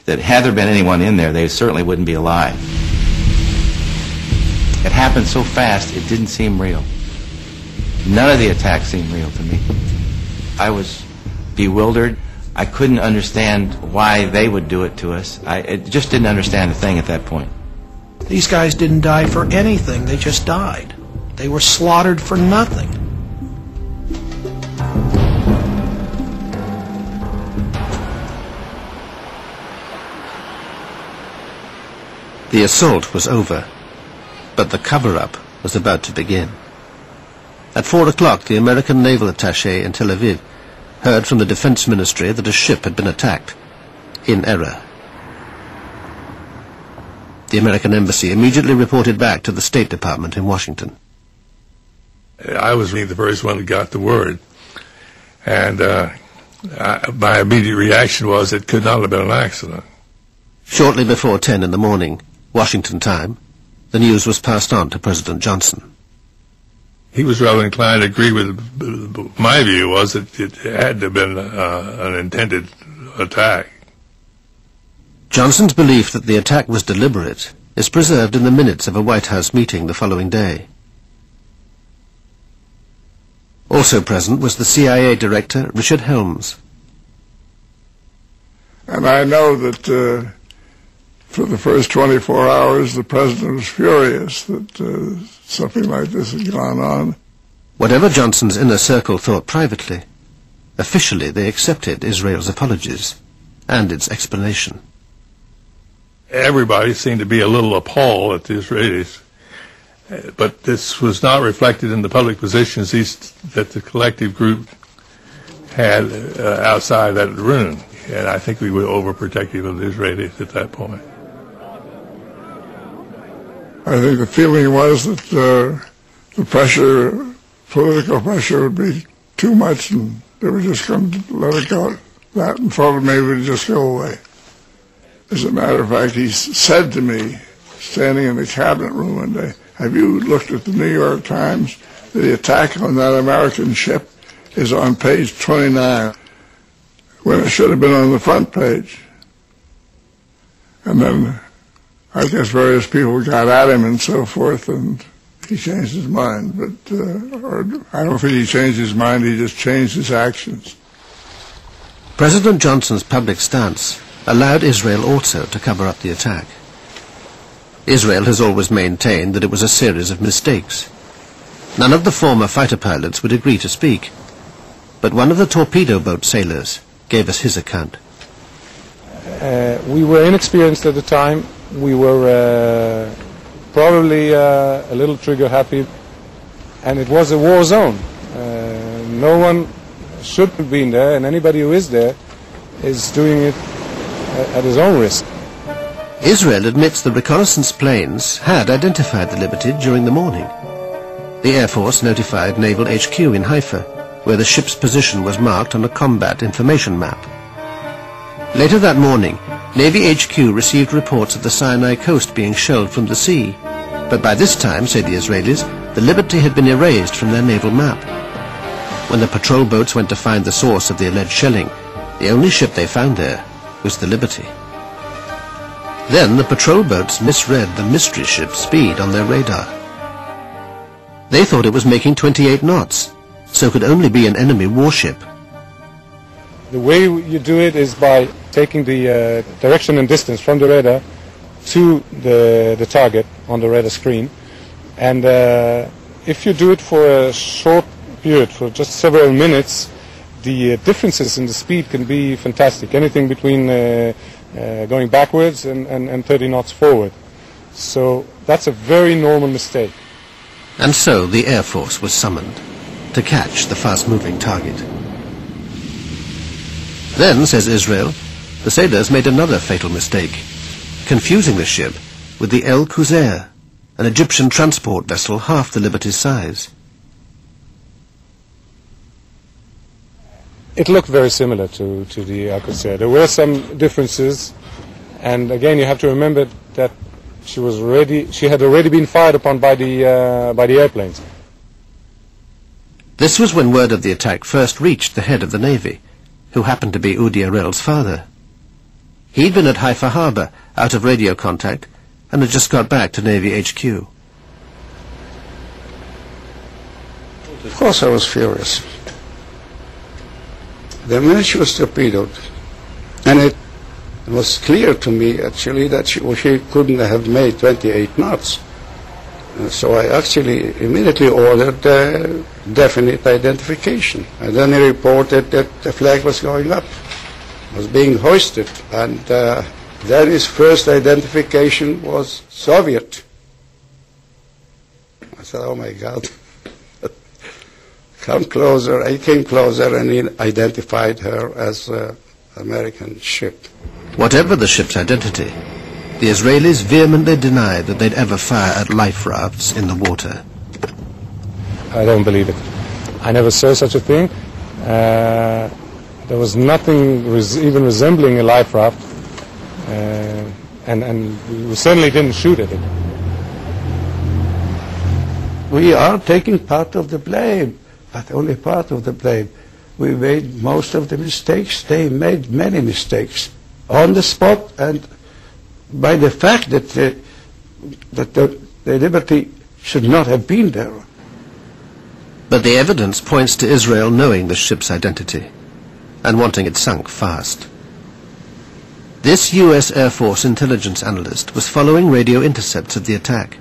that had there been anyone in there, they certainly wouldn't be alive. It happened so fast, it didn't seem real. None of the attacks seemed real to me. I was bewildered. I couldn't understand why they would do it to us. I just didn't understand a thing at that point. These guys didn't die for anything, they just died. They were slaughtered for nothing. The assault was over, but the cover-up was about to begin. At 4 o'clock, the American naval attaché in Tel Aviv heard from the Defense Ministry that a ship had been attacked, in error. The American embassy immediately reported back to the State Department in Washington. I was the first one that got the word, and my immediate reaction was it could not have been an accident. Shortly before 10 in the morning, Washington time, the news was passed on to President Johnson. He was rather inclined to agree with my view was that it had to have been an intended attack. Johnson's belief that the attack was deliberate is preserved in the minutes of a White House meeting the following day. Also present was the CIA Director, Richard Helms. And I know that for the first 24 hours the President was furious that something like this had gone on. Whatever Johnson's inner circle thought privately, officially they accepted Israel's apologies and its explanation. Everybody seemed to be a little appalled at the Israelis, but this was not reflected in the public positions that the collective group had outside that room, and I think we were overprotective of the Israelis at that point. I think the feeling was that the pressure, political pressure, would be too much, and they were just going to let it go. That and thought maybe it would just go away. As a matter of fact, he said to me, standing in the cabinet room one day, "Have you looked at the New York Times? The attack on that American ship is on page 29, when it should have been on the front page." And then I guess various people got at him and so forth, and he changed his mind. But or I don't think he changed his mind, he just changed his actions. President Johnson's public stance allowed Israel also to cover up the attack. Israel has always maintained that it was a series of mistakes. None of the former fighter pilots would agree to speak, but one of the torpedo boat sailors gave us his account. We were inexperienced at the time. We were probably a little trigger happy, and it was a war zone. No one should have been there, and anybody who is there is doing it at his own risk. Israel admits the reconnaissance planes had identified the Liberty during the morning. The Air Force notified Naval HQ in Haifa, where the ship's position was marked on a combat information map. Later that morning, Navy HQ received reports of the Sinai coast being shelled from the sea, but by this time, say the Israelis, the Liberty had been erased from their naval map. When the patrol boats went to find the source of the alleged shelling, the only ship they found there was the Liberty. Then the patrol boats misread the mystery ship's speed on their radar. They thought it was making 28 knots, so could only be an enemy warship. The way you do it is by taking the direction and distance from the radar to the target on the radar screen, and if you do it for a short period, for just several minutes, the differences in the speed can be fantastic, anything between going backwards and 30 knots forward. So that's a very normal mistake. And so the Air Force was summoned to catch the fast-moving target. Then, says Israel, the sailors made another fatal mistake, confusing the ship with the El Qusair, an Egyptian transport vessel half the Liberty's size. It looked very similar to the El Qusair. There were some differences, and again you have to remember that she had already been fired upon by the airplanes. This was when word of the attack first reached the head of the Navy, who happened to be Udi Arel's father. He'd been at Haifa Harbor, out of radio contact, and had just got back to Navy HQ. Of course I was furious. The minute she was torpedoed, and it was clear to me actually that she couldn't have made 28 knots. So I actually immediately ordered definite identification. And then he reported that the flag was going up, was being hoisted. And then his first identification was Soviet. I said, oh my God. Come closer. I came closer and he identified her as an American ship. Whatever the ship's identity, the Israelis vehemently denied that they'd ever fire at life rafts in the water. I don't believe it. I never saw such a thing. There was nothing even resembling a life raft, and we certainly didn't shoot at it. We are taking part of the blame, but only part of the blame. We made most of the mistakes. They made many mistakes on the spot, and by the fact that the Liberty should not have been there. But the evidence points to Israel knowing the ship's identity and wanting it sunk fast. This U.S. Air Force intelligence analyst was following radio intercepts of the attack.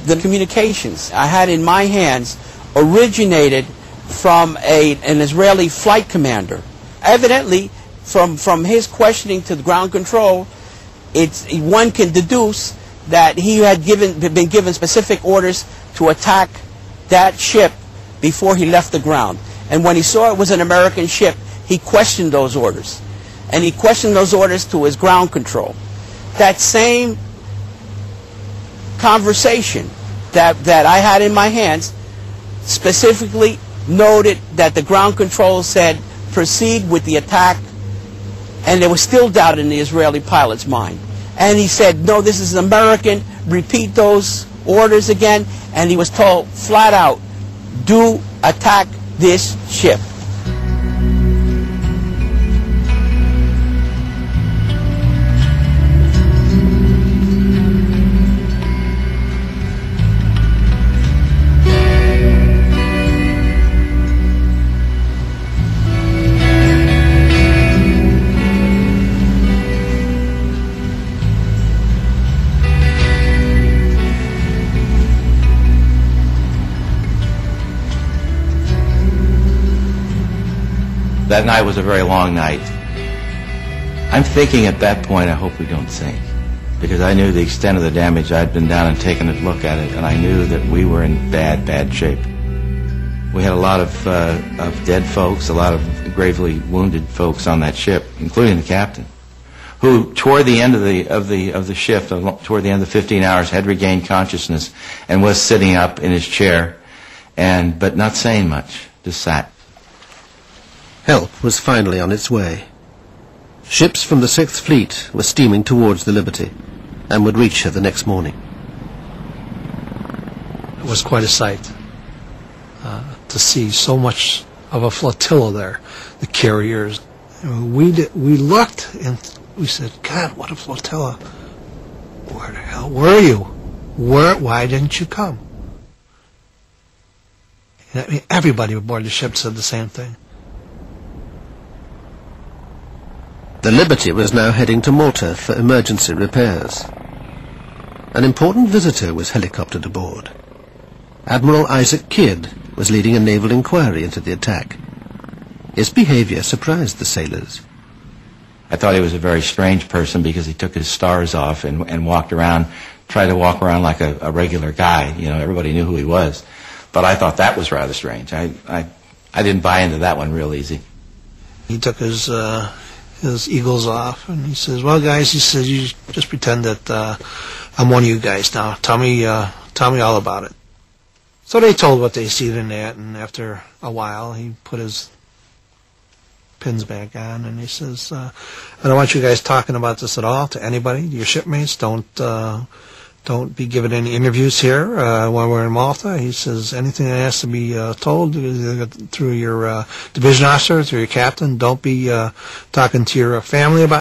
The communications I had in my hands originated from an Israeli flight commander. Evidently, from his questioning to the ground control, one can deduce that he had been given specific orders to attack that ship before he left the ground. And when he saw it was an American ship, he questioned those orders. And he questioned those orders to his ground control. That same conversation that I had in my hands specifically noted that the ground control said, proceed with the attack, and there was still doubt in the Israeli pilot's mind. And he said, no, this is American, repeat those orders again, and he was told flat out, do attack this ship. That night was a very long night. I'm thinking at that point, I hope we don't sink, because I knew the extent of the damage. I'd been down and taken a look at it, and I knew that we were in bad, bad shape. We had a lot of dead folks, a lot of gravely wounded folks on that ship, including the captain, who toward the end of the shift, toward the end of the 15 hours, had regained consciousness and was sitting up in his chair, but not saying much, just sat. Help was finally on its way. Ships from the 6th Fleet were steaming towards the Liberty and would reach her the next morning. It was quite a sight to see so much of a flotilla there, the carriers. We looked and we said, God, what a flotilla. Where the hell were you? Why didn't you come? I mean, everybody aboard the ship said the same thing. The Liberty was now heading to Malta for emergency repairs. An important visitor was helicoptered aboard. Admiral Isaac Kidd was leading a naval inquiry into the attack. His behavior surprised the sailors. I thought he was a very strange person because he took his stars off and walked around, tried to walk around like a regular guy. You know, everybody knew who he was. But I thought that was rather strange. I didn't buy into that one real easy. He took his eagles off, and he says, well, guys, he says, you just pretend that I'm one of you guys now. Tell me all about it. So they told what they seen in that, and after a while, he put his pins back on, and he says, I don't want you guys talking about this at all to anybody, your shipmates. Don't don't be giving any interviews here while we're in Malta. He says anything that has to be told either through your division officer, through your captain. Don't be talking to your family about